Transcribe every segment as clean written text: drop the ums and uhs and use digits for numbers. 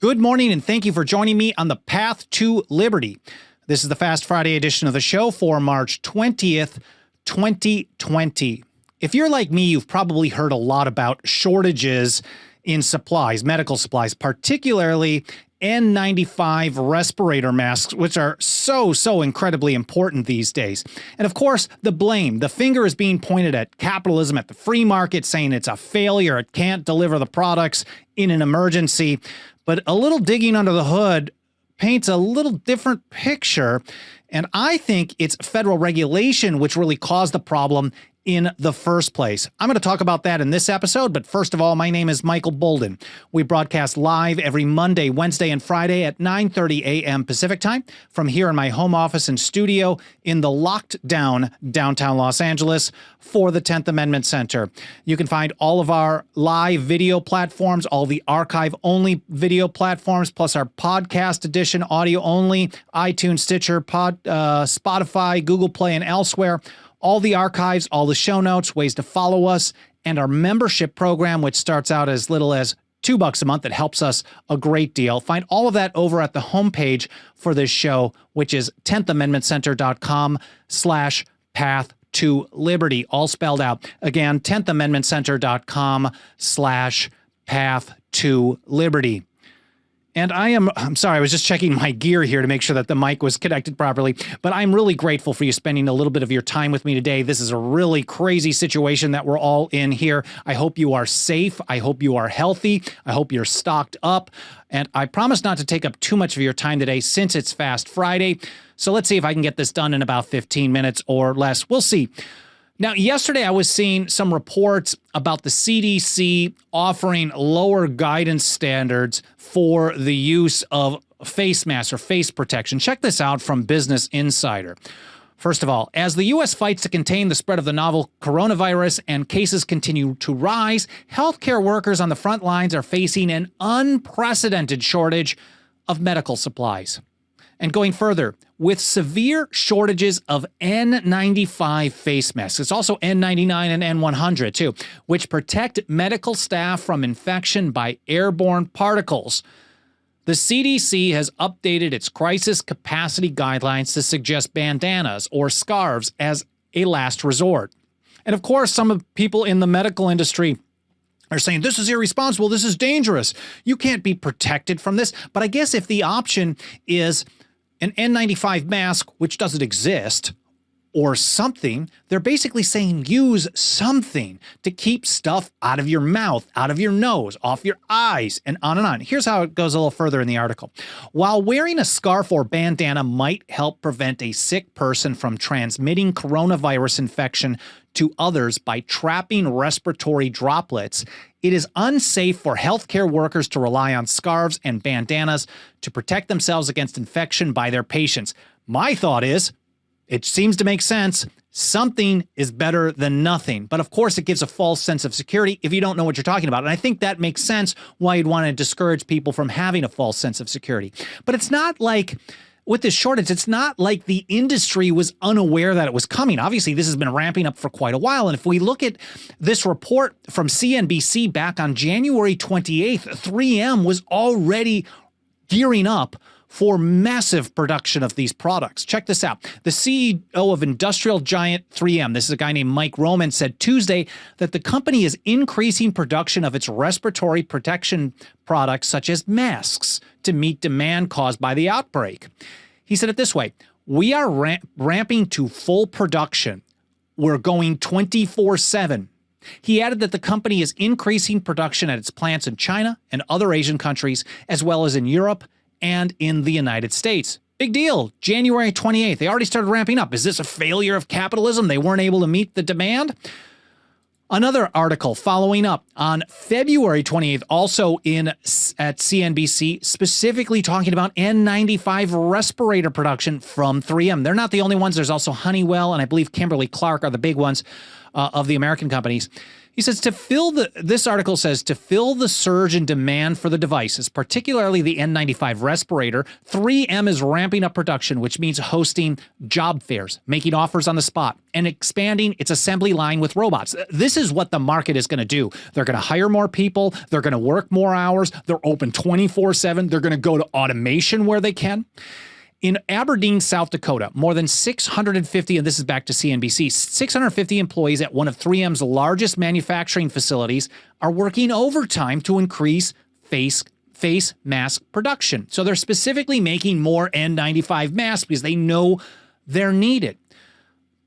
Good morning, and thank you for joining me on the Path to Liberty. This is the Fast Friday edition of the show for March 20th, 2020. If you're like me, you've probably heard a lot about shortages in supplies, medical supplies, particularly N95 respirator masks, which are so incredibly important these days. And of course, the finger is being pointed at capitalism, at the free market, saying it's a failure, it can't deliver the products in an emergency. But a little digging under the hood paints a little different picture. And I think it's federal regulation which really caused the problem in the first place. I'm going to talk about that in this episode, but first of all, my name is Michael Bolden. We broadcast live every Monday, Wednesday, and Friday at 9:30 a.m. Pacific time from here in my home office and studio in the locked down downtown Los Angeles for the 10th Amendment Center. You can find all of our live video platforms, all the archive-only video platforms, plus our podcast edition, audio-only, iTunes, Stitcher, Spotify, Google Play, and elsewhere. All the archives, all the show notes, ways to follow us, and our membership program, which starts out as little as $2 a month. It helps us a great deal. Find all of that over at the homepage for this show, which is 10thamendmentcenter.com/path to liberty, all spelled out. Again, 10thamendmentcenter.com/path to liberty. And I'm sorry, I was just checking my gear here to make sure that the mic was connected properly, but I'm really grateful for you spending a little bit of your time with me today. This is a really crazy situation that we're all in here. I hope you are safe. I hope you are healthy. I hope you're stocked up. And I promise not to take up too much of your time today since it's Fast Friday. So let's see if I can get this done in about 15 minutes or less. We'll see. Now, yesterday I was seeing some reports about the CDC offering lower guidance standards for the use of face masks or face protection. Check this out from Business Insider. First of all, as the U.S. fights to contain the spread of the novel coronavirus and cases continue to rise, healthcare workers on the front lines are facing an unprecedented shortage of medical supplies. And going further, with severe shortages of N95 face masks, it's also N99 and N100 too, which protect medical staff from infection by airborne particles. The CDC has updated its crisis capacity guidelines to suggest bandanas or scarves as a last resort. And of course, some of the people in the medical industry are saying, this is irresponsible, this is dangerous, you can't be protected from this. But I guess if the option is an N95 mask, which doesn't exist, or something, they're basically saying use something to keep stuff out of your mouth, out of your nose, off your eyes, and on and on. Here's how it goes a little further in the article. While wearing a scarf or bandana might help prevent a sick person from transmitting coronavirus infection to others by trapping respiratory droplets, it is unsafe for healthcare workers to rely on scarves and bandanas to protect themselves against infection by their patients. My thought is, it seems to make sense. Something is better than nothing. But of course, it gives a false sense of security if you don't know what you're talking about. And I think that makes sense why you'd want to discourage people from having a false sense of security. But it's not like, with this shortage, it's not like the industry was unaware that it was coming. Obviously, this has been ramping up for quite a while. And if we look at this report from CNBC back on January 28th, 3M was already gearing up for massive production of these products. Check this out. The CEO of industrial giant 3M, this is a guy named Mike Roman, said Tuesday that the company is increasing production of its respiratory protection products such as masks to meet demand caused by the outbreak. He said it this way, we are ramping to full production. We're going 24/7. He added that the company is increasing production at its plants in China and other Asian countries, as well as in Europe and in the United States. Big deal. January 28th. They already started ramping up. Is this a failure of capitalism? They weren't able to meet the demand? Another article following up on February 28th, also at CNBC, specifically talking about N95 respirator production from 3M. They're not the only ones. There's also Honeywell and I believe Kimberly-Clark are the big ones. of the American companies. He says this article says to fill the surge in demand for the devices, particularly the N95 respirator, 3M is ramping up production, which means hosting job fairs, making offers on the spot, and expanding its assembly line with robots. This is what the market is going to do. They're going to hire more people. They're going to work more hours. They're open 24/7. They're going to go to automation where they can. In Aberdeen, South Dakota, more than 650, and this is back to CNBC, 650 employees at one of 3M's largest manufacturing facilities are working overtime to increase face mask production. So they're specifically making more N95 masks because they know they're needed.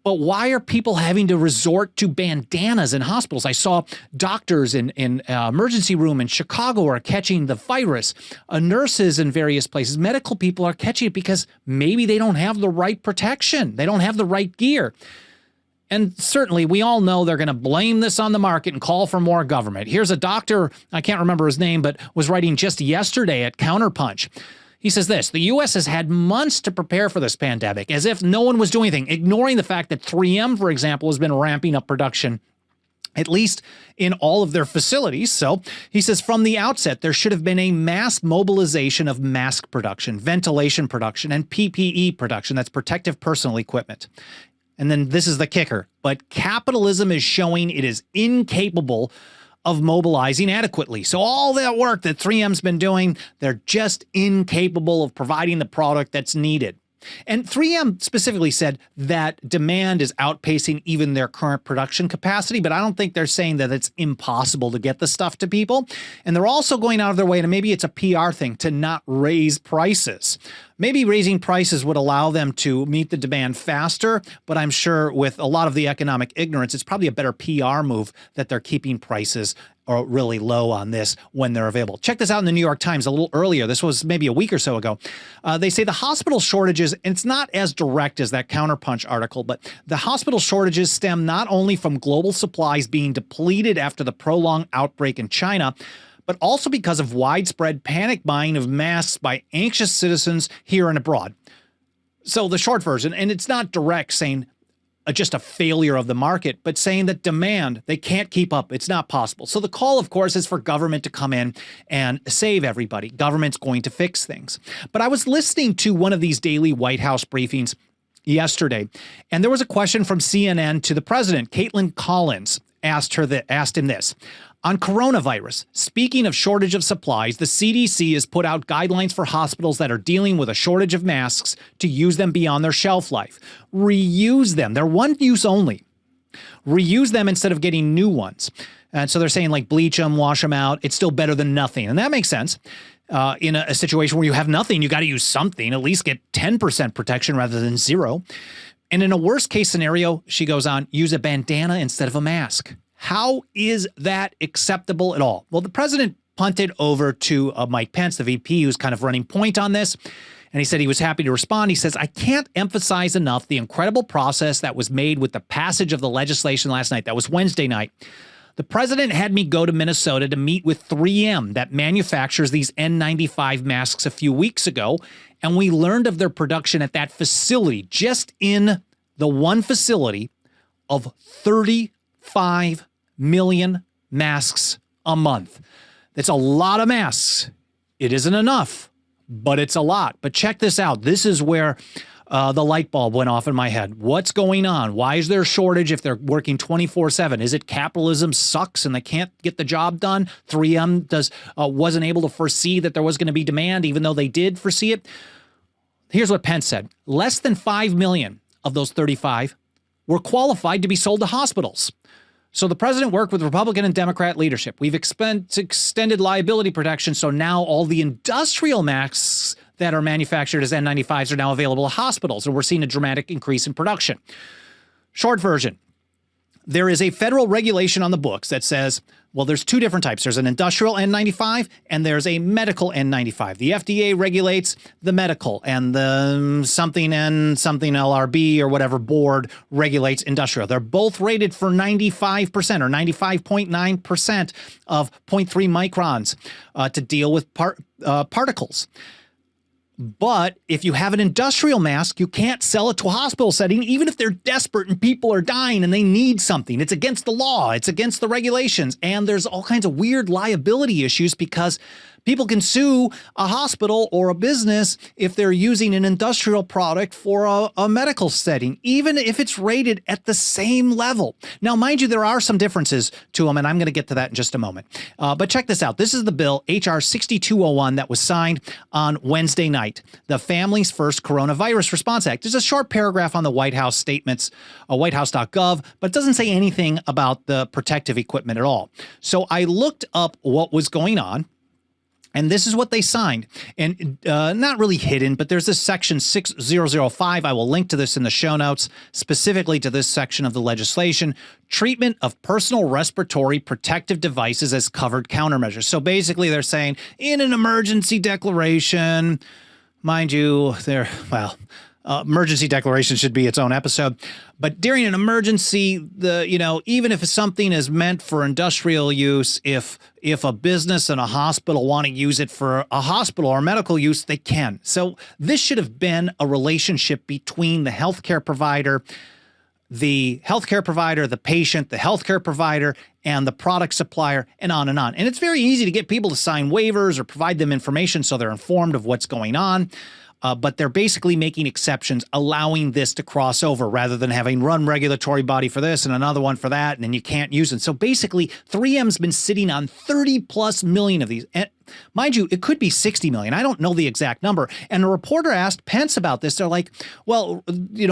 But why are people having to resort to bandanas in hospitals? I saw doctors in emergency room in Chicago are catching the virus. Nurses in various places, medical people are catching it because maybe they don't have the right protection. They don't have the right gear. And certainly we all know they're going to blame this on the market and call for more government. Here's a doctor, I can't remember his name, but was writing just yesterday at Counterpunch. He says this, the U.S. has had months to prepare for this pandemic, as if no one was doing anything, ignoring the fact that 3M, for example, has been ramping up production, at least in all of their facilities. So he says from the outset, there should have been a mass mobilization of mask production, ventilation production, and PPE production. That's protective personal equipment. And then this is the kicker. But capitalism is showing it is incapable of mobilizing adequately. So all that work that 3M's been doing, they're just incapable of providing the product that's needed. And 3M specifically said that demand is outpacing even their current production capacity, but I don't think they're saying that it's impossible to get the stuff to people. And they're also going out of their way, and maybe it's a PR thing, to not raise prices. Maybe raising prices would allow them to meet the demand faster, but I'm sure with a lot of the economic ignorance, it's probably a better PR move that they're keeping prices or really low on this when they're available. Check this out in the New York Times a little earlier. This was maybe a week or so ago. They say the hospital shortages, and it's not as direct as that Counterpunch article, but the hospital shortages stem not only from global supplies being depleted after the prolonged outbreak in China, but also because of widespread panic buying of masks by anxious citizens here and abroad. So the short version, and it's not direct saying just a failure of the market, but saying that demand, they can't keep up. It's not possible. So the call, of course, is for government to come in and save everybody. Government's going to fix things. But I was listening to one of these daily White House briefings yesterday, and there was a question from CNN to the president. Caitlin Collins asked him this. On coronavirus, speaking of shortage of supplies, the CDC has put out guidelines for hospitals that are dealing with a shortage of masks to use them beyond their shelf life. Reuse them. They're one use only. Reuse them instead of getting new ones. And so they're saying like bleach them, wash them out. It's still better than nothing. And that makes sense. In a situation where you have nothing, you got to use something, at least get 10% protection rather than 0. And in a worst case scenario, she goes on, use a bandana instead of a mask. How is that acceptable at all? Well, the president punted over to Mike Pence, the VP, who's kind of running point on this. And he said he was happy to respond. He says, I can't emphasize enough the incredible process that was made with the passage of the legislation last night. That was Wednesday night. The president had me go to Minnesota to meet with 3M that manufactures these N95 masks a few weeks ago. And we learned of their production at that facility, just in the one facility, of 35 million masks a month. That's a lot of masks. It isn't enough, but it's a lot. But check this out. This is where the light bulb went off in my head. What's going on? Why is there a shortage if they're working 24/7? Is it capitalism sucks and they can't get the job done? 3M wasn't able to foresee that there was going to be demand, even though they did foresee it. Here's what Pence said. Less than 5 million of those 35 were qualified to be sold to hospitals. So the president worked with Republican and Democrat leadership. We've extended liability protection, so now all the industrial masks that are manufactured as N95s are now available at hospitals, and we're seeing a dramatic increase in production. Short version, there is a federal regulation on the books that says, well, there's two different types. There's an industrial N95 and there's a medical N95. The FDA regulates the medical, and the something LRB or whatever board regulates industrial. They're both rated for 95% or 95.9% of 0.3 microns to deal with particles. But if you have an industrial mask, you can't sell it to a hospital setting, even if they're desperate and people are dying and they need something. It's against the law. It's against the regulations. And there's all kinds of weird liability issues because people can sue a hospital or a business if they're using an industrial product for a medical setting, even if it's rated at the same level. Now, mind you, there are some differences to them, and I'm going to get to that in just a moment. But check this out. This is the bill, H.R. 6201, that was signed on Wednesday night, the Families First Coronavirus Response Act. There's a short paragraph on the White House statements, whitehouse.gov, but it doesn't say anything about the protective equipment at all. So I looked up what was going on. And this is what they signed, and not really hidden, but there's this section 6005. I will link to this in the show notes, specifically to this section of the legislation, treatment of personal respiratory protective devices as covered countermeasures. So basically they're saying in an emergency declaration, mind you, emergency declaration should be its own episode. But during an emergency, even if something is meant for industrial use, if a business and a hospital want to use it for a hospital or medical use, they can. So this should have been a relationship between the healthcare provider, the patient, the healthcare provider, and the product supplier, and on and on. And it's very easy to get people to sign waivers or provide them information so they're informed of what's going on. But they're basically making exceptions, allowing this to cross over rather than having one regulatory body for this and another one for that, and then you can't use it. So basically, 3M's been sitting on 30 plus million of these. And mind you, it could be 60 million. I don't know the exact number. And a reporter asked Pence about this. They're like, well,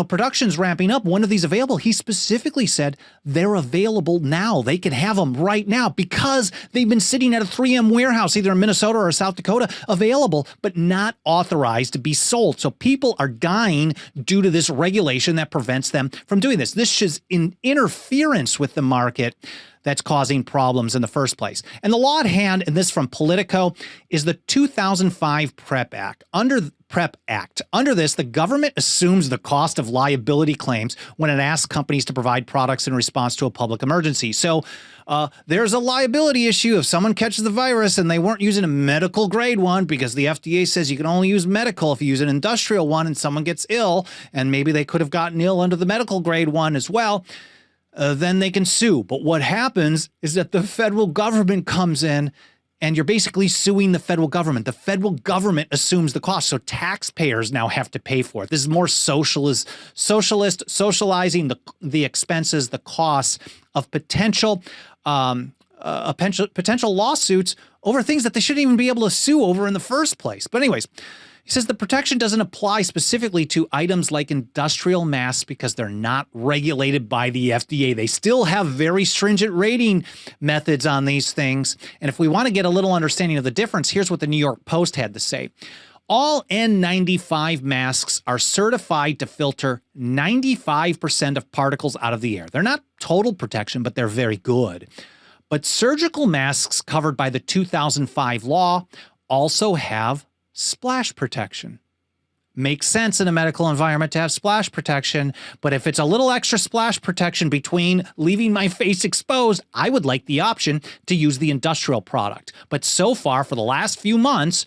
production's ramping up. When are these available? He specifically said they're available now. They can have them right now because they've been sitting at a 3M warehouse, either in Minnesota or South Dakota, available, but not authorized to be sold. So people are dying due to this regulation that prevents them from doing this. This is in interference with the market that's causing problems in the first place. And the law at hand, and this from Politico, is the 2005 PrEP Act. Under this, the government assumes the cost of liability claims when it asks companies to provide products in response to a public emergency. So there's a liability issue if someone catches the virus and they weren't using a medical grade one because the FDA says you can only use medical if you use an industrial one and someone gets ill, and maybe they could have gotten ill under the medical grade one as well. Then they can sue. But what happens is that the federal government comes in and you're basically suing the federal government. The federal government assumes the cost. So taxpayers now have to pay for it. This is more socializing the expenses, the costs of potential lawsuits over things that they shouldn't even be able to sue over in the first place. But anyways, he says the protection doesn't apply specifically to items like industrial masks because they're not regulated by the FDA. They still have very stringent rating methods on these things. And if we want to get a little understanding of the difference, here's what the New York Post had to say. All N95 masks are certified to filter 95% of particles out of the air. They're not total protection, but they're very good. But surgical masks covered by the 2005 law also have splash protection. Makes sense in a medical environment to have splash protection, but if it's a little extra splash protection between leaving my face exposed, I would like the option to use the industrial product. But so far, for the last few months,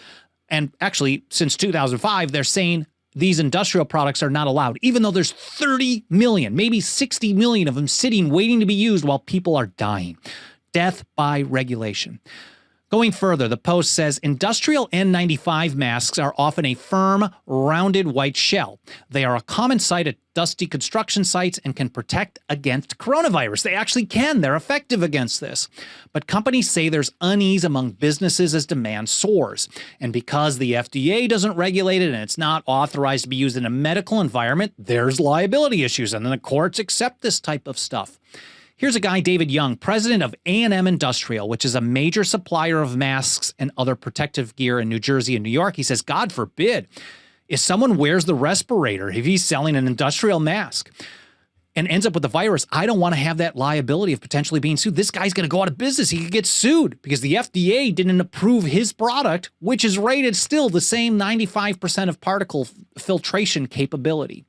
and actually since 2005, they're saying these industrial products are not allowed, even though there's 30 million, maybe 60 million of them sitting waiting to be used while people are dying. Death by regulation. Going further, the Post says industrial N95 masks are often a firm, rounded white shell. They are a common sight at dusty construction sites and can protect against coronavirus. They actually can. They're effective against this. But companies say there's unease among businesses as demand soars. And because the FDA doesn't regulate it and it's not authorized to be used in a medical environment, there's liability issues. And then the courts accept this type of stuff. Here's a guy, David Young, president of A&M Industrial, which is a major supplier of masks and other protective gear in New Jersey and New York. He says, God forbid, if someone wears the respirator, if he's selling an industrial mask and ends up with the virus, I don't want to have that liability of potentially being sued. This guy's going to go out of business. He could get sued because the FDA didn't approve his product, which is rated still the same 95% of particle filtration capability.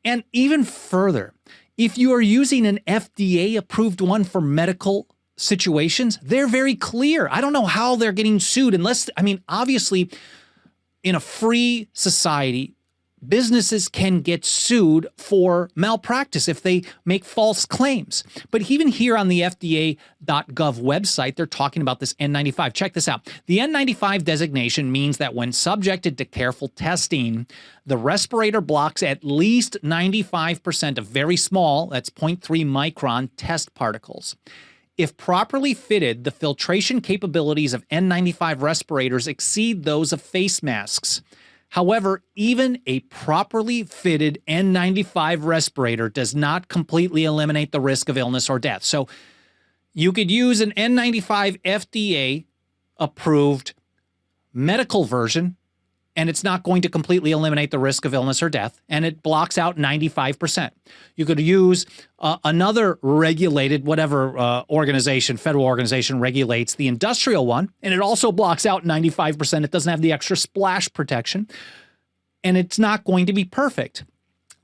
And even further, if you are using an FDA-approved one for medical situations, they're very clear. I don't know how they're getting sued unless, obviously, in a free society, businesses can get sued for malpractice if they make false claims. But even here on the FDA.gov website, they're talking about this N95. Check this out. The N95 designation means that when subjected to careful testing, the respirator blocks at least 95% of very small, that's 0.3 micron, test particles. If properly fitted, the filtration capabilities of N95 respirators exceed those of face masks. However, even a properly fitted N95 respirator does not completely eliminate the risk of illness or death. So you could use an N95 FDA-approved medical version, and it's not going to completely eliminate the risk of illness or death, and it blocks out 95%. You could use another regulated, whatever organization, federal organization regulates the industrial one, and it also blocks out 95%. It doesn't have the extra splash protection, and it's not going to be perfect.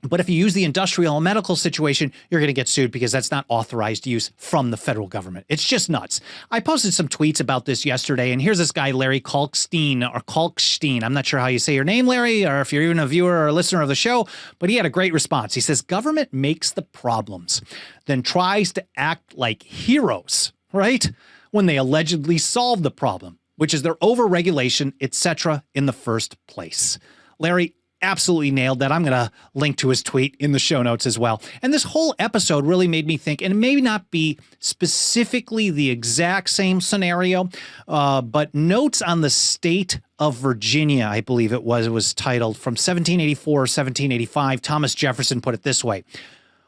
But if you use the industrial and medical situation, you're going to get sued because that's not authorized use from the federal government. It's just nuts. I posted some tweets about this yesterday, and here's this guy, Larry Kalkstein, or Kalkstein. I'm not sure how you say your name, Larry, or if you're even a viewer or a listener of the show, but he had a great response. He says, government makes the problems, then tries to act like heroes, right? When they allegedly solve the problem, which is their overregulation, etc. in the first place. Larry absolutely nailed that. I'm going to link to his tweet in the show notes as well. And this whole episode really made me think, and it may not be specifically the exact same scenario, but Notes on the State of Virginia, I believe it was titled, from 1784 or 1785. Thomas Jefferson put it this way: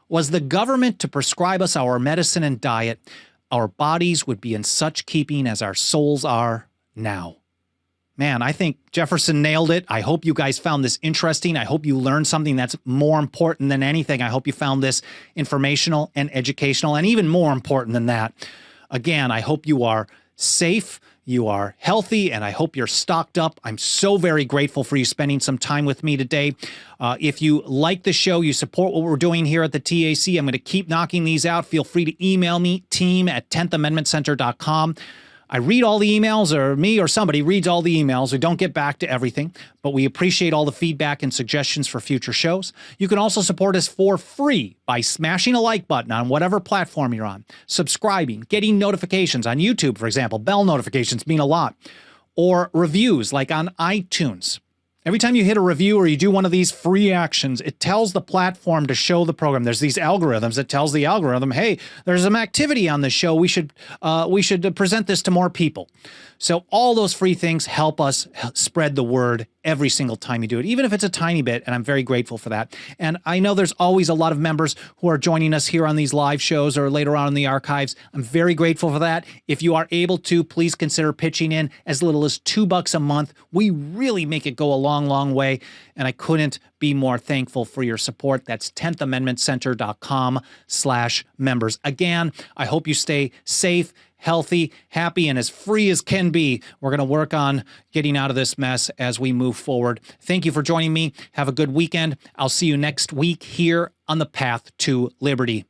was the government to prescribe us our medicine and diet, our bodies would be in such keeping as our souls are now. Man, I think Jefferson nailed it. I hope you guys found this interesting. I hope you learned something that's more important than anything. I hope you found this informational and educational, and even more important than that. Again, I hope you are safe, you are healthy, and I hope you're stocked up. I'm so very grateful for you spending some time with me today. If you like the show, you support what we're doing here at the TAC, I'm going to keep knocking these out. Feel free to email me, team@10thamendmentcenter.com. I read all the emails, or me or somebody reads all the emails. We don't get back to everything, but we appreciate all the feedback and suggestions for future shows. You can also support us for free by smashing a like button on whatever platform you're on, subscribing, getting notifications on YouTube, for example. Bell notifications mean a lot. Or reviews, like on iTunes. Every time you hit a review or you do one of these free actions, it tells the platform to show the program. There's these algorithms that tells the algorithm, hey, there's some activity on this show. We should present this to more people. So all those free things help us spread the word every single time you do it, even if it's a tiny bit, and I'm very grateful for that. And I know there's always a lot of members who are joining us here on these live shows or later on in the archives. I'm very grateful for that. If you are able to, please consider pitching in as little as $2 a month. We really make it go a long, long way, and I couldn't be more thankful for your support. That's 10thamendmentcenter.com/members. Again, I hope you stay safe, healthy, happy, and as free as can be. We're going to work on getting out of this mess as we move forward. Thank you for joining me. Have a good weekend. I'll see you next week here on the path to liberty.